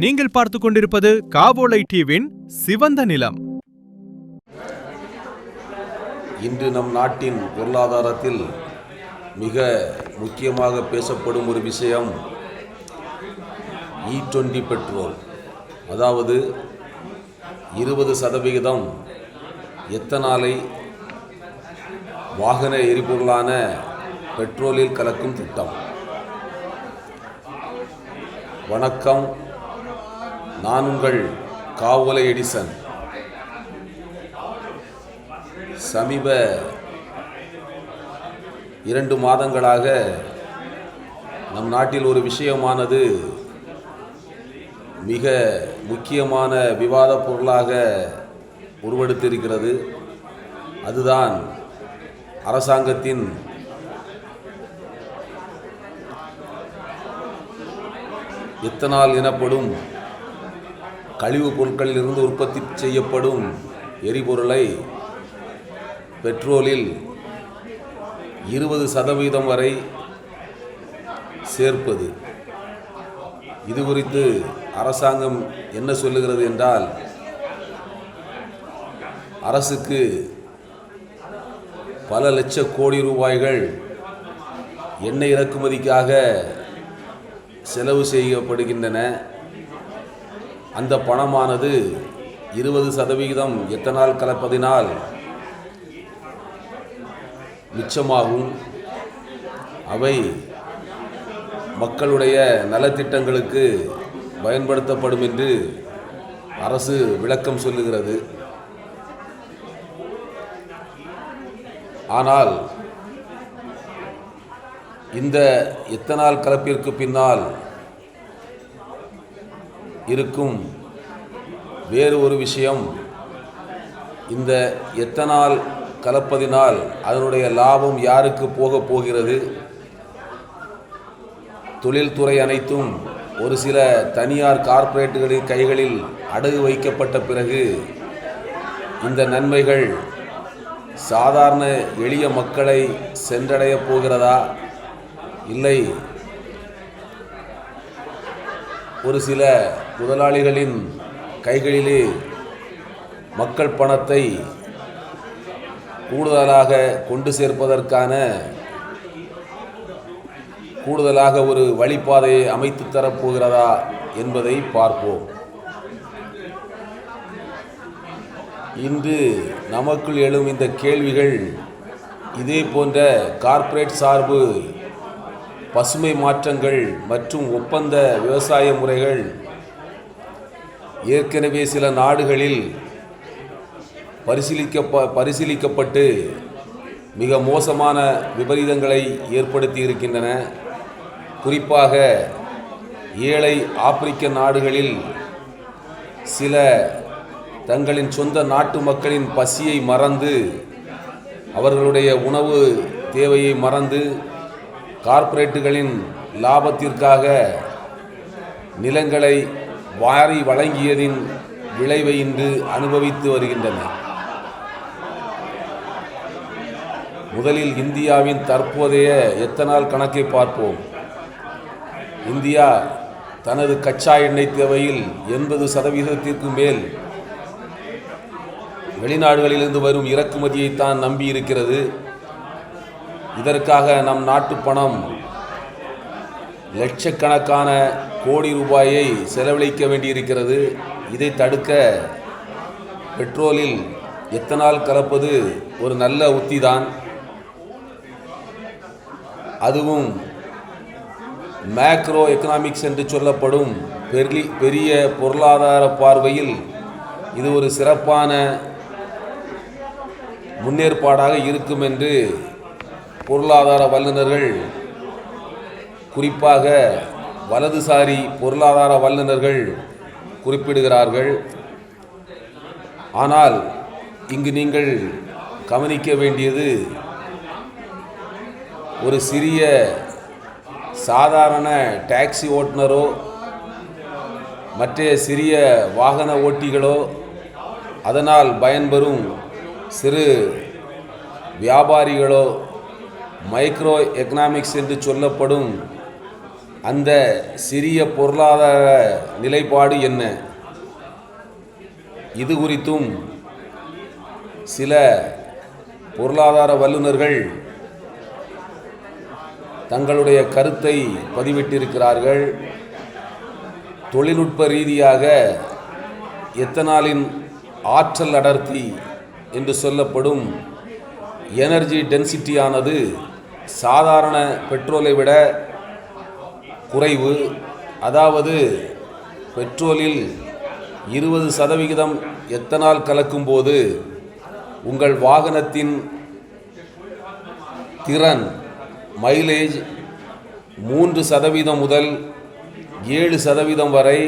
நீங்கள் பார்த்துக் கொண்டிருப்பது காவோலை டிவியின் சிவந்த நிலம். இன்று நம் நாட்டின் பொருளாதாரத்தில் மிக முக்கியமாக பேசப்படும் ஒரு விஷயம் E20 பெட்ரோல். அதாவது 20% எத்தனாலை வாகன எரிபொருளான பெட்ரோலில் கலக்கும் திட்டம். வணக்கம், நான் உங்கள் காவோலை எடிசன். சமீப 2 மாதங்களாக நம் நாட்டில் ஒரு விஷயமானது மிக முக்கியமான விவாத பொருளாக உருவெடுத்திருக்கிறது. அதுதான் அரசாங்கத்தின் எத்தனால் எனப்படும் கழிவுப் பொருட்களில் இருந்து உற்பத்தி செய்யப்படும் எரிபொருளை பெட்ரோலில் 20% வரை சேர்ப்பது. இது குறித்து அரசாங்கம் என்ன சொல்லுகிறது என்றால், அரசுக்கு பல லட்ச கோடி ரூபாய்கள் எண்ணெய் இறக்குமதிக்காக செலவு செய்யப்படுகின்றன. அந்த பணமானது 20% எத்தனால் கலப்பதினால் மிச்சமாகும். அவை மக்களுடைய நலத்திட்டங்களுக்கு பயன்படுத்தப்படும் என்று அரசு விளக்கம் சொல்லுகிறது. ஆனால் இந்த எத்தனால் கலப்பிற்கு பின்னால் இருக்கும் வேறு ஒரு விஷயம். இந்த எத்தனால் கலப்பதினால் அதனுடைய லாபம் யாருக்கு போகிறது? தொழில்துறை அனைத்தும் ஒரு சில தனியார் கார்ப்பரேட்டுகளின் கைகளில் அடகு வைக்கப்பட்ட பிறகு இந்த நன்மைகள் சாதாரண எளிய மக்களை சென்றடைய போகிறதா? இல்லை ஒரு சில முதலாளிகளின் கைகளிலே மக்கள் பணத்தை கூடுதலாக கொண்டு சேர்ப்பதற்கான கூடுதலாக ஒரு வழிபாதையை அமைத்து தரப்போகிறதா என்பதை பார்ப்போம். இன்று நமக்குள் எழும் இந்த கேள்விகள் இதே போன்ற கார்ப்பரேட் சார்பு பசுமை மாற்றங்கள் மற்றும் ஒப்பந்த விவசாய முறைகள் ஏற்கனவே சில நாடுகளில் பரிசீலிக்கப்பட்டு மிக மோசமான விபரீதங்களை ஏற்படுத்தி இருக்கின்றன. குறிப்பாக ஏழை ஆப்பிரிக்க நாடுகளில் சில தங்களின் சொந்த நாட்டு மக்களின் பசியை மறந்து, அவர்களுடைய உணவு தேவையை மறந்து, கார்ப்பரேட்டுகளின் லாபத்திற்காக நிலங்களை வாரி வழங்கியதின் விளைவை இன்று அனுபவித்து வருகின்றன. முதலில் இந்தியாவின் தற்போதைய எத்தனால் கணக்கை பார்ப்போம். இந்தியா தனது கச்சா எண்ணெய் தேவையில் 80% மேல் வெளிநாடுகளிலிருந்து வரும் இறக்குமதியைத்தான் நம்பி இருக்கிறது. இதற்காக நம் நாட்டு பணம் லட்சக்கணக்கான கோடி ரூபாயை செலவழிக்க வேண்டியிருக்கிறது. இதை தடுக்க பெட்ரோலில் எத்தனால் கலப்பது ஒரு நல்ல உத்திதான். அதுவும் மேக்ரோ எக்கனாமிக்ஸ் என்று சொல்லப்படும் பெரிய பொருளாதார பார்வையில் இது ஒரு சிறப்பான முன்னேற்பாடாக இருக்கும் என்று பொருளாதார வல்லுநர்கள், குறிப்பாக வலதுசாரி பொருளாதார வல்லுநர்கள் குறிப்பிடுகிறார்கள். ஆனால் இங்கு நீங்கள் கவனிக்க வேண்டியது, ஒரு சிறிய சாதாரண டாக்ஸி ஓட்டுநரோ மற்ற சிறிய வாகன ஓட்டிகளோ அதனால் பயன்பெறும் சிறு வியாபாரிகளோ மைக்ரோ எக்கனாமிக்ஸ் என்று சொல்லப்படும் அந்த சிறிய பொருளாதார நிலைப்பாடு என்ன? இது குறித்தும் சில பொருளாதார வல்லுநர்கள் தங்களுடைய கருத்தை பதிவிட்டிருக்கிறார்கள். தொழில்நுட்ப ரீதியாக எத்தனாலின் ஆற்றல் அடர்த்தி என்று சொல்லப்படும் எனர்ஜி டென்சிட்டியானது சாதாரண பெட்ரோலை விட குறைவு. அதாவது பெட்ரோலில் 20% எத்தனால் கலக்கும்போது உங்கள் வாகனத்தின் திறன் மைலேஜ் 3% முதல் 7% வரை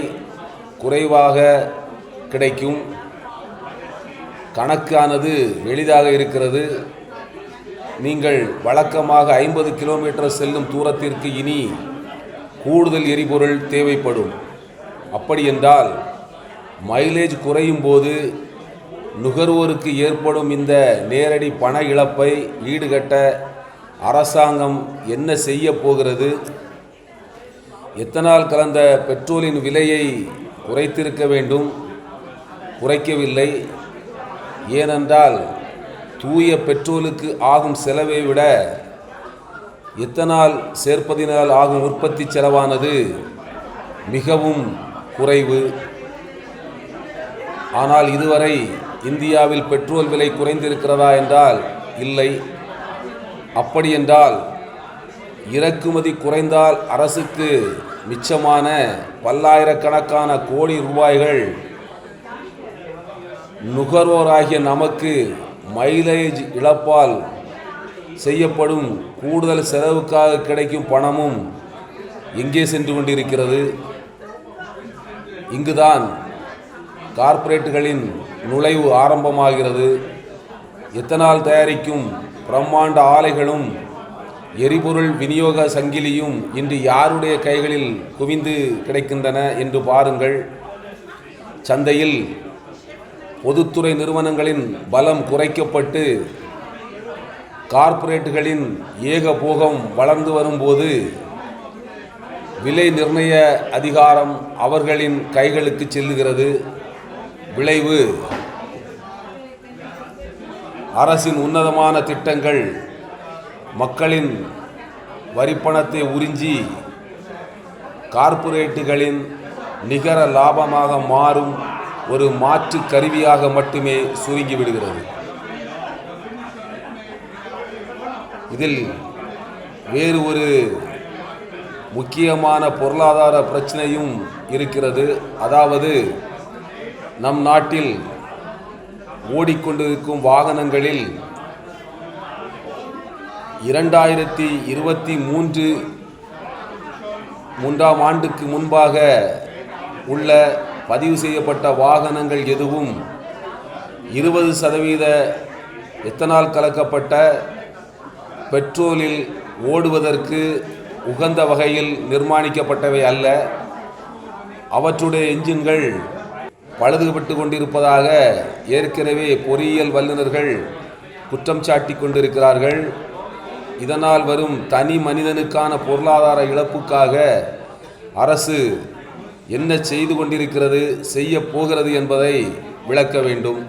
குறைவாக கிடைக்கும். கணக்கானது எளிதாக இருக்கிறது. நீங்கள் வழக்கமாக 50 கிலோமீட்டர் செல்லும் தூரத்திற்கு இனி கூடுதல் எரிபொருள் தேவைப்படும். அப்படி என்றால் மைலேஜ் குறையும் போது நுகர்வோருக்கு ஏற்படும் இந்த நேரடி பண இழப்பை ஈடுகட்ட அரசாங்கம் என்ன செய்ய போகிறது? எத்தனால் கலந்த பெட்ரோலின் விலையை குறைத்திருக்க வேண்டும், குறைக்கவில்லை. ஏனென்றால் தூய பெட்ரோலுக்கு ஆகும் செலவை விட எத்தனால் சேர்ப்பதினால் ஆகும் உற்பத்தி செலவானது மிகவும் குறைவு. ஆனால் இதுவரை இந்தியாவில் பெட்ரோல் விலை குறைந்திருக்கிறதா என்றால் இல்லை. அப்படி என்றால் இறக்குமதி குறைந்தால் அரசுக்கு மிச்சமான பல்லாயிரக்கணக்கான கோடி ரூபாய்கள் நுகர்வோராகிய நமக்கு மைலேஜ் இழப்பால் செய்யப்படும் கூடுதல் செலவுக்காக கிடைக்கும் பணமும் எங்கே சென்று கொண்டிருக்கிறது? இங்குதான் கார்ப்பரேட்டுகளின் நுழைவு ஆரம்பமாகிறது. எத்தனால் தயாரிக்கும் பிரம்மாண்ட ஆலைகளும் எரிபொருள் விநியோக சங்கிலியும் இன்று யாருடைய கைகளில் குவிந்து கிடைக்கின்றன என்று பாருங்கள். சந்தையில் பொதுத்துறை நிறுவனங்களின் பலம் குறைக்கப்பட்டு கார்ப்பரேட்டுகளின் ஏகபோகம் வளர்ந்து வரும்போது விலை நிர்ணய அதிகாரம் அவர்களின் கைகளுக்கு செல்லுகிறது. விளைவு அரசின் உன்னதமான திட்டங்கள் மக்களின் வரிப்பணத்தை உறிஞ்சி கார்ப்பரேட்டுகளின் நிகர லாபமாக மாறும் ஒரு மாற்று கருவியாக மட்டுமே சுருங்கிவிடுகிறது. இதில் வேறு ஒரு முக்கியமான பொருளாதார பிரச்சனையும் இருக்கிறது. அதாவது நம் நாட்டில் ஓடிக்கொண்டிருக்கும் வாகனங்களில் 2023 ஆண்டுக்கு முன்பாக உள்ள பதிவு செய்யப்பட்ட வாகனங்கள் எதுவும் 20% எத்தனால் கலக்கப்பட்ட பெட்ரோலில் ஓடுவதற்கு உகந்த வகையில் நிர்மாணிக்கப்பட்டவை அல்ல. அவற்றுடைய என்ஜின்கள் பழுதுபட்டு கொண்டிருப்பதாக ஏற்கனவே பொறியியல் வல்லுநர்கள் குற்றம் சாட்டி கொண்டிருக்கிறார்கள். இதனால் வரும் தனி மனிதனுக்கான பொருளாதார இழப்புக்காக அரசு என்ன செய்து கொண்டிருக்கிறது, செய்ய போகிறது என்பதை விளக்க வேண்டும்.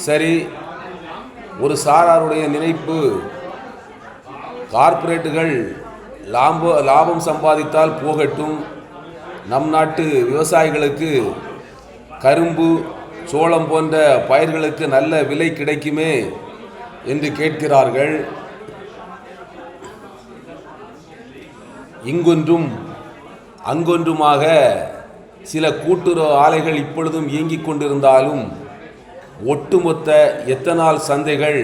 சரி, ஒரு சாராருடைய நினைப்பு கார்ப்பரேட்டுகள் லாபம் சம்பாதித்தால் போகட்டும், நம் நாட்டு விவசாயிகளுக்கு கரும்பு சோளம் போன்ற பயிர்களுக்கு நல்ல விலை கிடைக்குமே என்று கேட்கிறார்கள். இங்கொன்றும் அங்கொன்றுமாக சில கூட்டுறவு ஆலைகள் இப்பொழுதும் இயங்கிக் கொண்டிருந்தாலும் ஒட்டுமொத்த எத்தனால் சந்தைகள்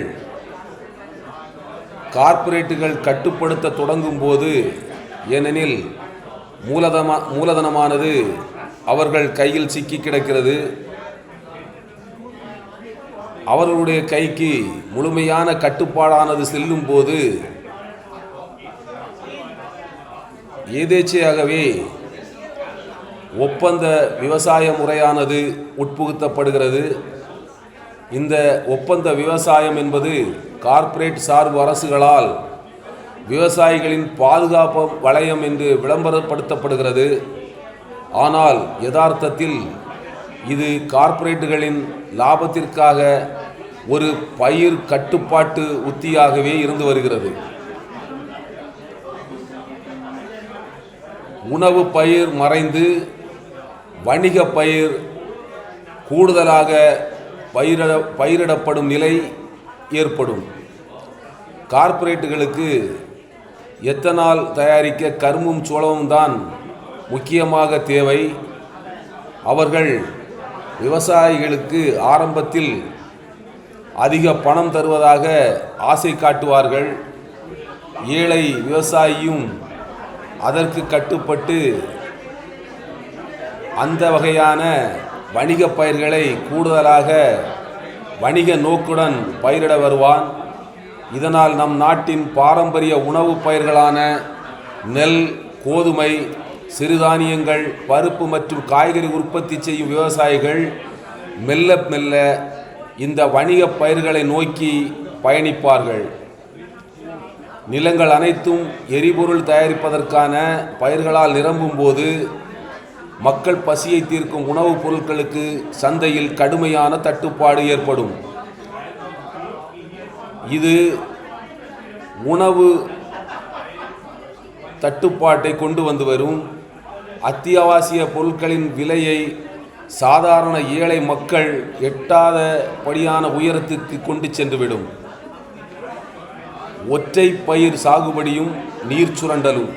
கார்ப்பரேட்டுகள் கட்டுப்படுத்த தொடங்கும் போது, ஏனெனில் மூலதனமானது அவர்கள் கையில் சிக்கி கிடக்கிறது, அவர்களுடைய கைக்கு முழுமையான கட்டுப்பாடானது செல்லும் போது எதேச்சையாகவே ஒப்பந்த விவசாய முறையானது உட்புகுத்தப்படுகிறது. இந்த ஒப்பந்த விவசாயம் என்பது கார்ப்பரேட் சார்பு அரசுகளால் விவசாயிகளின் பாதுகாப்பு வளையம் என்று விளம்பரப்படுத்தப்படுகிறது. ஆனால் யதார்த்தத்தில் இது கார்ப்பரேட்டுகளின் லாபத்திற்காக ஒரு பயிர் கட்டுப்பாட்டு உத்தியாகவே இருந்து வருகிறது. உணவு பயிர் மறைந்து வணிக பயிர் கூடுதலாக பயிரிடப்படும் நிலை ஏற்படும். கார்ப்பரேட்டுகளுக்கு எத்தனால் தயாரிக்க கரும்பும் சோளமும் தான் முக்கியமாக தேவை. அவர்கள் விவசாயிகளுக்கு ஆரம்பத்தில் அதிக பணம் தருவதாக ஆசை காட்டுவார்கள். ஏழை விவசாயியும் அதற்கு கட்டுப்பட்டு அந்த வகையான வணிக பயிர்களை கூடுதலாக வணிக நோக்குடன் பயிரிட வருவான். இதனால் நம் நாட்டின் பாரம்பரிய உணவு பயிர்களான நெல், கோதுமை, சிறுதானியங்கள், பருப்பு மற்றும் காய்கறி உற்பத்தி செய்யும் விவசாயிகள் மெல்ல மெல்ல இந்த வணிக பயிர்களை நோக்கி பயணிப்பார்கள். நிலங்கள் அனைத்தும் எரிபொருள் தயாரிப்பதற்கான பயிர்களால் நிரம்பும் போது மக்கள் பசியை தீர்க்கும் உணவுப் பொருட்களுக்கு சந்தையில் கடுமையான தட்டுப்பாடு ஏற்படும். இது உணவு தட்டுப்பாட்டை கொண்டு வந்து வரும். அத்தியாவசிய பொருட்களின் விலையை சாதாரண ஏழை மக்கள் எட்டாதபடியான உயரத்துக்கு கொண்டு சென்றுவிடும். ஒற்றை பயிர் சாகுபடியும் நீர் சுரண்டலும்.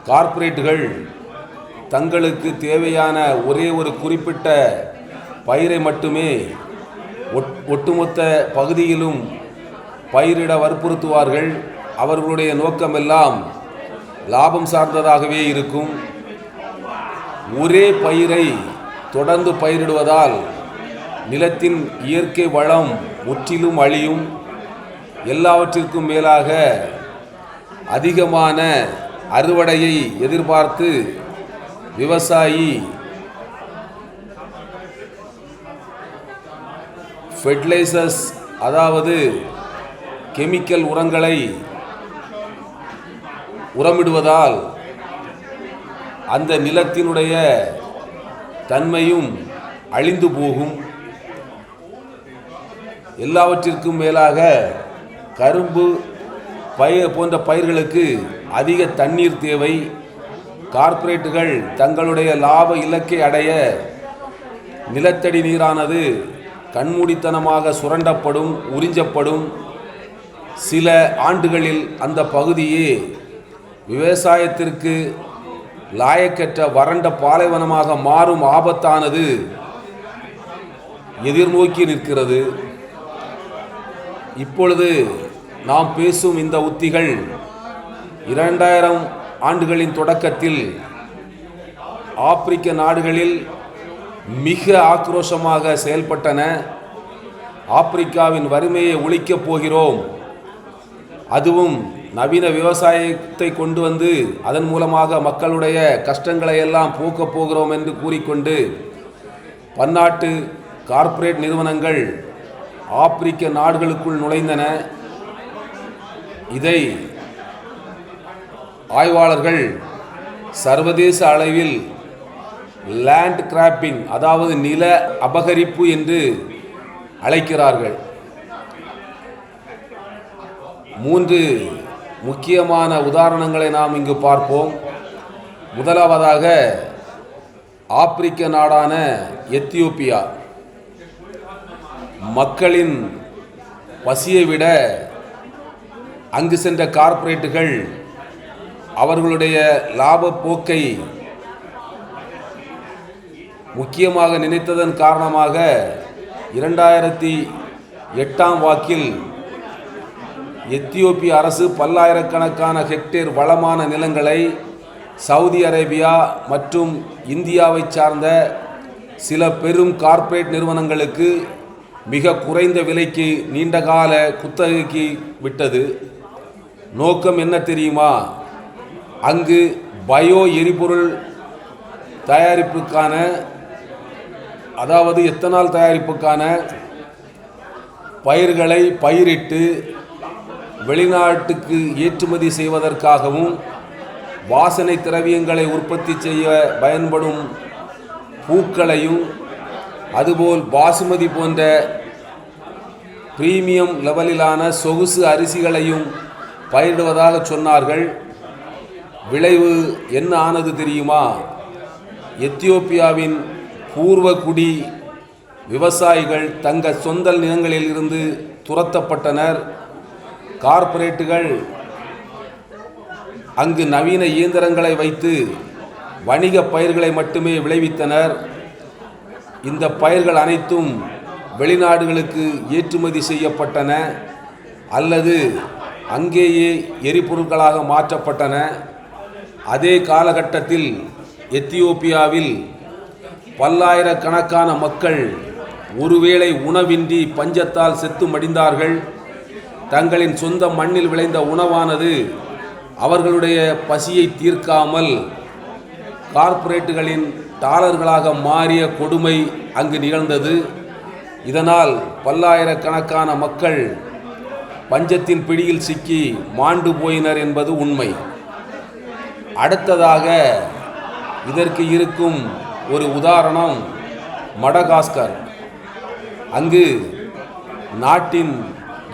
கார்ப்பரேட்டுகள் தங்களுக்கு தேவையான ஒரே ஒரு குறிப்பிட்ட பயிரை மட்டுமே ஒட்டுமொத்த பகுதியிலும் பயிரிட வற்புறுத்துவார்கள். அவர்களுடைய நோக்கமெல்லாம் லாபம் சார்ந்ததாகவே இருக்கும். ஒரே பயிரை தொடர்ந்து பயிரிடுவதால் நிலத்தின் இயற்கை வளம் முற்றிலும் அழியும். எல்லாவற்றிற்கும் மேலாக அதிகமான அறுவடையை எதிர்பார்த்து விவசாயி ஃபெர்டிலைசர்ஸ், அதாவது கெமிக்கல் உரங்களை உரமிடுவதால் அந்த நிலத்தினுடைய தன்மையும் அழிந்து போகும். எல்லாவற்றிற்கும் மேலாக கரும்பு போன்ற பயிர்களுக்கு அதிக தண்ணீர் தேவை. கார்ப்பரேட்டுகள் தங்களுடைய லாப இலக்கை அடைய நிலத்தடி நீரானது கண்மூடித்தனமாக சுரண்டப்படும், உறிஞ்சப்படும். சில ஆண்டுகளில் அந்த பகுதியே விவசாயத்திற்கு லாயக்கற்ற வறண்ட பாலைவனமாக மாறும் ஆபத்தானது எதிர்நோக்கி நிற்கிறது. இப்பொழுது நாம் பேசும் இந்த உத்திகள் 2000 ஆண்டுகளின் தொடக்கத்தில் ஆப்பிரிக்க நாடுகளில் மிக ஆக்ரோஷமாக செயல்பட்டன. ஆப்பிரிக்காவின் வறுமையை ஒழிக்கப் போகிறோம், அதுவும் நவீன விவசாயத்தை கொண்டு வந்து அதன் மூலமாக மக்களுடைய கஷ்டங்களை எல்லாம் போக்கப் போகிறோம் என்று கூறிக்கொண்டு பன்னாட்டு கார்ப்பரேட் நிறுவனங்கள் ஆப்பிரிக்க நாடுகளுக்குள் நுழைந்தன. இதை ஆய்வாளர்கள் சர்வதேச அளவில் லேண்ட் கிராப்பிங், அதாவது நில அபகரிப்பு என்று அழைக்கிறார்கள். 3 முக்கியமான உதாரணங்களை நாம் இங்கு பார்ப்போம். முதலாவதாக ஆப்பிரிக்க நாடான எத்தியோப்பியா. மக்களின் பசியை விட அங்கு சென்ற கார்ப்பரேட்டுகள் அவர்களுடைய லாப போக்கை முக்கியமாக நினைத்ததன் காரணமாக 2008ஆம் வாக்கில் எத்தியோப்பிய அரசு பல்லாயிரக்கணக்கான ஹெக்டேர் வளமான நிலங்களை சவுதி அரேபியா மற்றும் இந்தியாவை சார்ந்த சில பெரும் கார்ப்பரேட் நிறுவனங்களுக்கு மிக குறைந்த விலைக்கு நீண்டகால குத்தகைக்கு விட்டது. நோக்கம் என்ன தெரியுமா? அங்கு பயோ எரிபொருள் தயாரிப்புக்கான, அதாவது எத்தனால் தயாரிப்புக்கான பயிர்களை பயிரிட்டு வெளிநாட்டுக்கு ஏற்றுமதி செய்வதற்காகவும் வாசனை திரவியங்களை உற்பத்தி செய்ய பயன்படும் பூக்களையும் அதுபோல் பாசுமதி போன்ற பிரீமியம் லெவலிலான சொகுசு அரிசிகளையும் பயிரிடுவதாக சொன்னார்கள். விளைவு என்ன ஆனது தெரியுமா? எத்தியோப்பியாவின் பூர்வகுடி விவசாயிகள் தங்கள் சொந்த நிலங்களில் இருந்து துரத்தப்பட்டனர். கார்ப்பரேட்டுகள் அங்கு நவீன இயந்திரங்களை வைத்து வணிக பயிர்களை மட்டுமே விளைவித்தனர். இந்த பயிர்கள் அனைத்தும் வெளிநாடுகளுக்கு ஏற்றுமதி செய்யப்பட்டன அல்லது அங்கேயே எரிபொருட்களாக மாற்றப்பட்டன. அதே காலகட்டத்தில் எத்தியோப்பியாவில் பல்லாயிரக்கணக்கான மக்கள் ஒருவேளை உணவின்றி பஞ்சத்தால் செத்து மடிந்தார்கள். தங்களின் சொந்த மண்ணில் விளைந்த உணவானது அவர்களுடைய பசியை தீர்க்காமல் கார்ப்பரேட்டுகளின் டாலர்களாக மாறிய கொடுமை அங்கு நிகழ்ந்தது. இதனால் பல்லாயிரக்கணக்கான மக்கள் பஞ்சத்தின் பிடியில் சிக்கி மாண்டு போயினர் என்பது உண்மை. அடுத்ததாக இதற்கு இருக்கும் ஒரு உதாரணம் மடகாஸ்கர். அங்கு நாட்டின்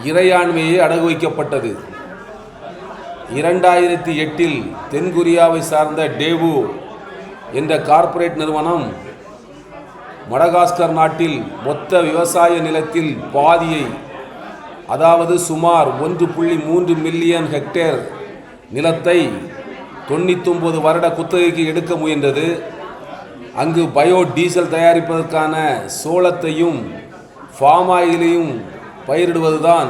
இறையாண்மையே அடகு வைக்கப்பட்டது. 2008 தென்கொரியாவை சார்ந்த டேவு என்ற கார்ப்பரேட் நிறுவனம் மடகாஸ்கர் நாட்டில் மொத்த விவசாய நிலத்தில் பாதியை, அதாவது சுமார் 1.3 மில்லியன் ஹெக்டேர் நிலத்தை 99 வருட குத்தகைக்கு எடுக்க முயன்றது. அங்கு பயோ டீசல் தயாரிப்பதற்கான சோளத்தையும் ஃபார்மாயிலையும் பயிரிடுவதுதான்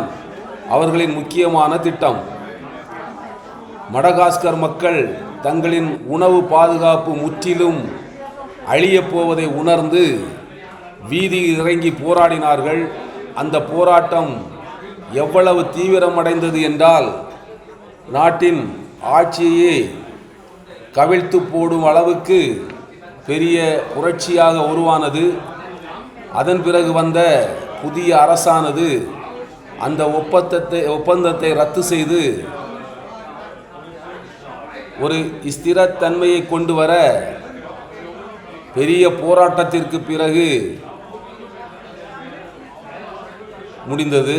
அவர்களின் முக்கியமான திட்டம். மடகாஸ்கர் மக்கள் தங்களின் உணவு பாதுகாப்பு முற்றிலும் அழியப் போவதை உணர்ந்து வீதியில் இறங்கி போராடினார்கள். அந்த போராட்டம் எவ்வளவு தீவிரமடைந்தது என்றால் நாட்டின் ஆட்சியையே கவிழ்த்து போடும் அளவுக்கு பெரிய புரட்சியாக உருவானது. அதன் பிறகு வந்த புதிய அரசானது அந்த ஒப்பந்தத்தை ரத்து செய்து ஒரு ஸ்திரத்தன்மையை கொண்டு வர பெரிய போராட்டத்திற்கு பிறகு முடிந்தது.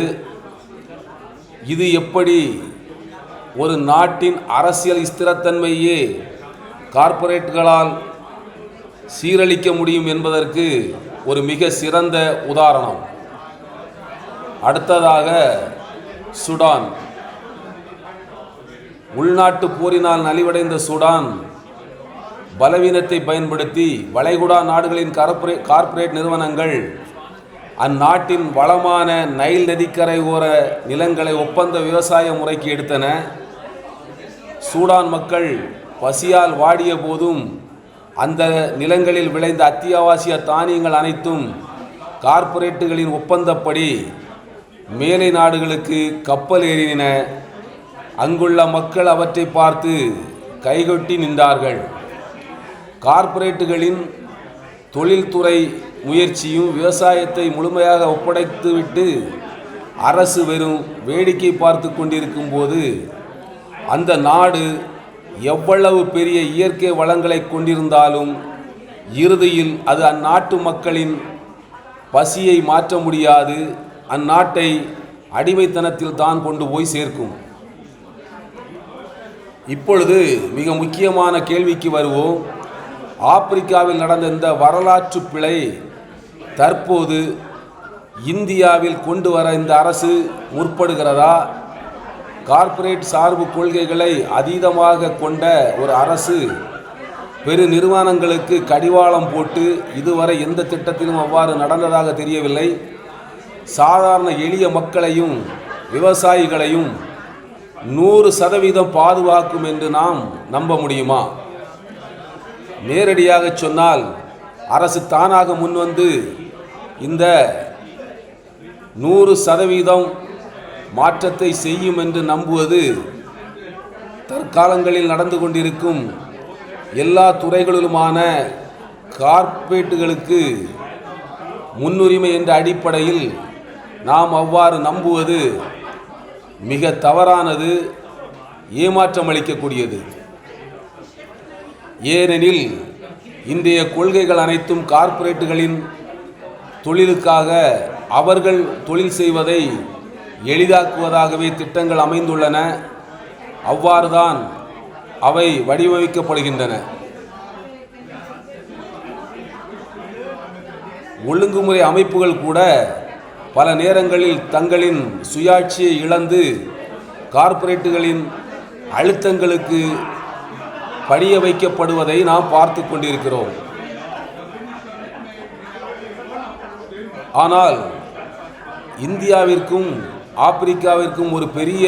இது எப்படி ஒரு நாட்டின் அரசியல் ஸ்திரத்தன்மையே கார்ப்பரேட்டுகளால் சீரழிக்க முடியும் என்பதற்கு ஒரு மிக சிறந்த உதாரணம். அடுத்ததாக சுடான். உள்நாட்டு போரினால் நலிவடைந்த சுடான் பலவீனத்தை பயன்படுத்தி வளைகுடா நாடுகளின் கார்ப்பரேட் நிறுவனங்கள் அந்நாட்டின் வளமான நைல் நதிக்கரை ஓர நிலங்களை ஒப்பந்த விவசாய முறைக்கு எடுத்தன. சூடான் மக்கள் பசியால் வாடிய போதும் அந்த நிலங்களில் விளைந்த அத்தியாவசிய தானியங்கள் அனைத்தும் கார்ப்பரேட்டுகளின் ஒப்பந்தப்படி மேலை நாடுகளுக்கு கப்பல் ஏறின. அங்குள்ள மக்கள் அவற்றை பார்த்து கைகொட்டி நின்றார்கள். கார்ப்பரேட்டுகளின் தொழில்துறை முயற்சியும் விவசாயத்தை முழுமையாக ஒப்படைத்துவிட்டு அரசு வெறும் வேடிக்கை பார்த்து கொண்டிருக்கும் போது அந்த நாடு எவ்வளவு பெரிய இயற்கை வளங்களை கொண்டிருந்தாலும் இறுதியில் அது அந்நாட்டு மக்களின் பசியை மாற்ற முடியாது. அந்நாட்டை அடிமைத்தனத்தில் தான் கொண்டு போய் சேர்க்கும். இப்பொழுது மிக முக்கியமான கேள்விக்கு வருவோம். ஆப்பிரிக்காவில் நடந்த இந்த வரலாற்று பிழை தற்போது இந்தியாவில் கொண்டு வர இந்த அரசு முற்படுகிறதா? கார்ப்பரேட் சார்பு கொள்கைகளை அதீதமாக கொண்ட ஒரு அரசு பெரு நிறுவனங்களுக்கு கடிவாளம் போட்டு இதுவரை எந்த திட்டத்திலும் அவ்வாறு நடந்ததாக தெரியவில்லை. சாதாரண எளிய மக்களையும் விவசாயிகளையும் 100% பாதுகாக்கும் என்று நாம் நம்ப முடியுமா? நேரடியாக சொன்னால் அரசு தானாக முன்வந்து இந்த 100% மாற்றத்தை செய்யும் என்று நம்புவது தற்காலங்களில் நடந்து கொண்டிருக்கும் எல்லா துறைகளிலுமான கார்ப்பரேட்டுகளுக்கு முன்னுரிமை என்ற அடிப்படையில் நாம் அவ்வாறு நம்புவது மிக தவறானது, ஏமாற்றம் அளிக்கக்கூடியது. ஏனெனில் இன்றைய கொள்கைகள் அனைத்தும் கார்ப்பரேட்டுகளின் தொழிலுக்காக அவர்கள் தொழில் செய்வதை எளிதாக்குவதாகவே திட்டங்கள் அமைந்துள்ளன. அவ்வாறுதான் அவை வடிவமைக்கப்படுகின்றன. ஒழுங்குமுறை அமைப்புகள் கூட பல நேரங்களில் தங்களின் சுயாட்சியை இழந்து கார்ப்பரேட்டுகளின் அழுத்தங்களுக்கு பணிய வைக்கப்படுவதை நாம் பார்த்து கொண்டிருக்கிறோம். ஆனால் இந்தியாவிற்கும் ஆப்பிரிக்காவிற்கும் ஒரு பெரிய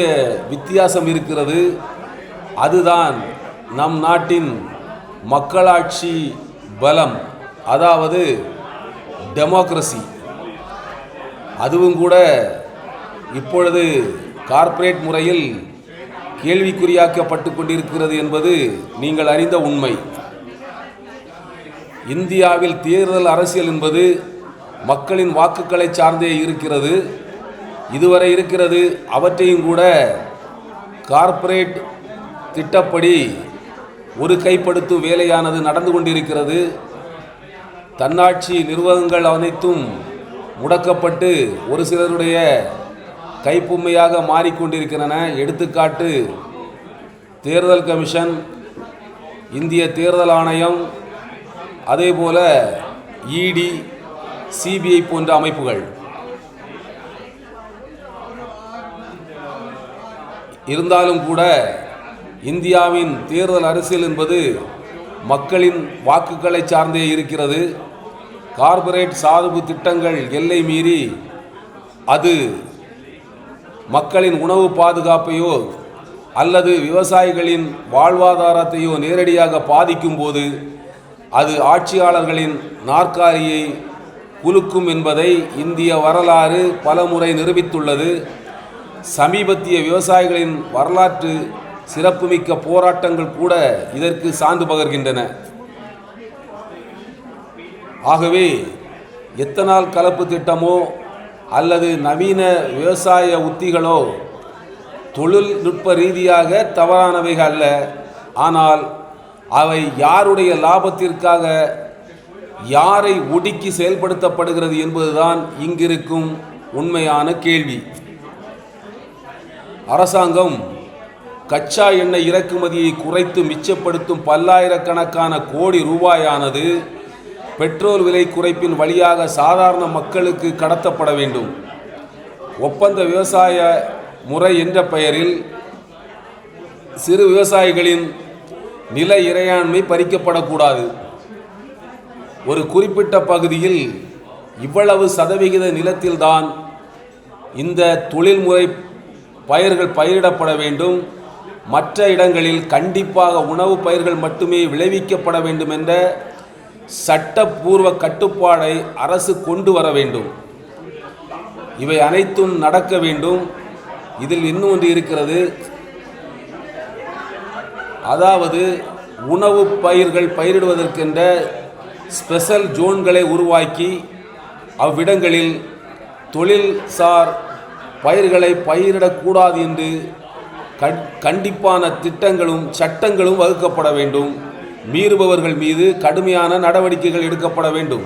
வித்தியாசம் இருக்கிறது. அதுதான் நம் நாட்டின் மக்களாட்சி பலம், அதாவது டெமோக்ரசி. அதுவும் கூட இப்பொழுது கார்ப்பரேட் முறையில் கேள்விக்குறியாக்கப்பட்டு கொண்டிருக்கிறது என்பது நீங்கள் அறிந்த உண்மை. இந்தியாவில் தேர்தல் அரசியல் என்பது மக்களின் வாக்குகளை சார்ந்தே இருக்கிறது. இதுவரை இருக்கிறது. அவற்றையும் கூட கார்ப்பரேட் திட்டப்படி ஒரு கைப்படுத்தும் வேலையானது நடந்து கொண்டிருக்கிறது. தன்னாட்சி நிறுவனங்கள் அனைத்தும் முடக்கப்பட்டு ஒரு சிலருடைய கைப்புண்மையாக மாறிக்கொண்டிருக்கின்றன. எடுத்துக்காட்டு தேர்தல் கமிஷன், இந்திய தேர்தல் ஆணையம், அதேபோல இடி, சிபிஐ போன்ற அமைப்புகள். இருந்தாலும் கூட இந்தியாவின் தேர்தல் அரசியல் என்பது மக்களின் வாக்குகளை சார்ந்தே இருக்கிறது. கார்ப்பரேட் சார்பு திட்டங்கள் எல்லை மீறி அது மக்களின் உணவு பாதுகாப்பையோ அல்லது விவசாயிகளின் வாழ்வாதாரத்தையோ நேரடியாக பாதிக்கும் போது அது ஆட்சியாளர்களின் நாற்காலியை குலுக்கும் என்பதை இந்திய வரலாறு பலமுறை நிரூபித்துள்ளது. சமீபத்திய விவசாயிகளின் வரலாற்று சிறப்புமிக்க போராட்டங்கள் கூட இதற்கு சான்று பகர்கின்றன. ஆகவே எத்தனால் கலப்பு திட்டமோ அல்லது நவீன விவசாய உத்திகளோ தொழில்நுட்ப ரீதியாக தவறானவைகள் அல்ல. ஆனால் அவை யாருடைய லாபத்திற்காக யாரை ஒடுக்கி செயல்படுத்தப்படுகிறது என்பதுதான் இங்கிருக்கும் உண்மையான கேள்வி. அரசாங்கம் கச்சா எண்ணெய் இறக்குமதியை குறைத்து மிச்சப்படுத்தும் பல்லாயிரக்கணக்கான கோடி ரூபாயானது பெட்ரோல் விலை குறைப்பின் வழியாக சாதாரண மக்களுக்கு கடத்தப்பட வேண்டும். ஒப்பந்த விவசாய முறை என்ற பெயரில் சிறு விவசாயிகளின் நில இறையாண்மை பறிக்கப்படக்கூடாது. ஒரு குறிப்பிட்ட பகுதியில் இவ்வளவு சதவிகித நிலத்தில்தான் இந்த தொழில்முறை பயிர்கள் பயிரிடப்பட வேண்டும், மற்ற இடங்களில் கண்டிப்பாக உணவு பயிர்கள் மட்டுமே விளைவிக்கப்பட வேண்டும் என்ற சட்டப்பூர்வ கட்டுப்பாடை அரசு கொண்டு வர வேண்டும். இவை அனைத்தும் நடக்க வேண்டும். இதில் இன்னும் ஒன்று இருக்கிறது. அதாவது உணவு பயிர்கள் பயிரிடுவதற்கென்ற ஸ்பெஷல் ஜோன்களை உருவாக்கி அவ்விடங்களில் தொழில்சார் பயிர்களை பயிரிடக்கூடாது என்று கண்டிப்பான திட்டங்களும் சட்டங்களும் வகுக்கப்பட வேண்டும். மீறுபவர்கள் மீது கடுமையான நடவடிக்கைகள் எடுக்கப்பட வேண்டும்.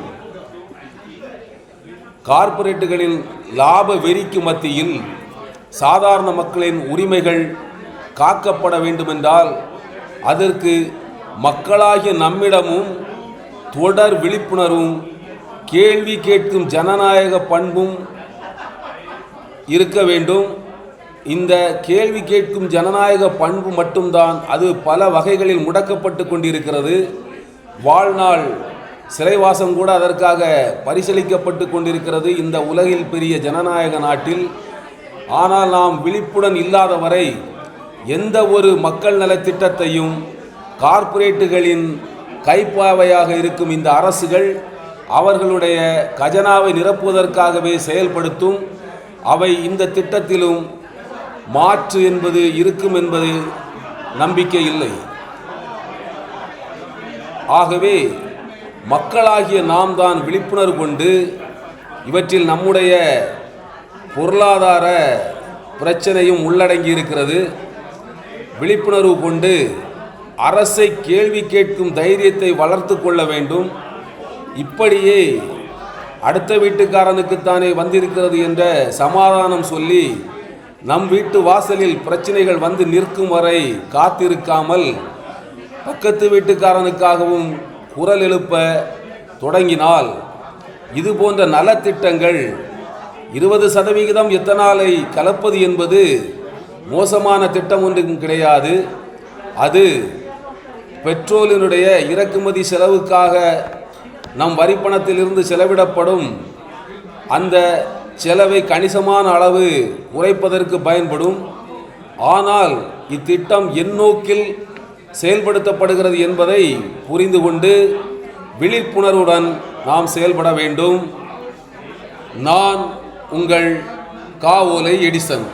கார்ப்பரேட்டுகளின் லாப வெறிக்கு மத்தியில் சாதாரண மக்களின் உரிமைகள் காக்கப்பட வேண்டுமென்றால் அதற்கு மக்களாகிய நம்மிடமும் தொடர் விழிப்புணர்வும் கேள்வி கேட்கும் ஜனநாயக பண்பும் இருக்க வேண்டும். இந்த கேள்வி கேட்கும் ஜனநாயக பண்பு மட்டும்தான் அது பல வகைகளில் முடக்கப்பட்டு கொண்டிருக்கிறது. வாழ்நாள் சிறைவாசம் கூட அதற்காக பரிசீலிக்கப்பட்டு கொண்டிருக்கிறது இந்த உலகில் பெரிய ஜனநாயக நாட்டில். ஆனால் நாம் விழிப்புடன் இல்லாத வரை எந்த ஒரு மக்கள் நலத்திட்டத்தையும் கார்ப்பரேட்டுகளின் கைப்பாவையாக இருக்கும் இந்த அரசுகள் அவர்களுடைய கஜனாவை நிரப்புவதற்காகவே செயல்படுத்தும். அவை இந்த திட்டத்திலும் மாற்று என்பது இருக்கும் என்பது நம்பிக்கை இல்லை. ஆகவே மக்களாகிய நாம் தான் விழிப்புணர்வு கொண்டு இவற்றில் நம்முடைய பொருளாதார பிரச்சனையும் உள்ளடங்கி இருக்கிறது. விழிப்புணர்வு கொண்டு அரசை கேள்வி கேட்கும் தைரியத்தை வளர்த்து கொள்ள வேண்டும். இப்படியே அடுத்த வீட்டுக்காரனுக்குத்தானே வந்திருக்கிறது என்ற சமாதானம் சொல்லி நம் வீட்டு வாசலில் பிரச்சனைகள் வந்து நிற்கும் வரை காத்திருக்காமல் பக்கத்து வீட்டுக்காரனுக்காகவும் குரல் எழுப்ப தொடங்கினால் இது போன்ற நலத்திட்டங்கள் 20% எத்தனாலை கலப்பது என்பது மோசமான திட்டம் ஒன்றும் கிடையாது. அது பெட்ரோலினுடைய இறக்குமதி செலவுக்காக நம் வரிப்பணத்திலிருந்து செலவிடப்படும் அந்த செலவை கணிசமான அளவு குறைப்பதற்கு பயன்படும். ஆனால் இத்திட்டம் எந்நோக்கில் செயல்படுத்தப்படுகிறது என்பதை புரிந்து கொண்டு விழிப்புணர்வுடன் நாம் செயல்பட வேண்டும். நான் உங்கள் காவோலை எடிசன்.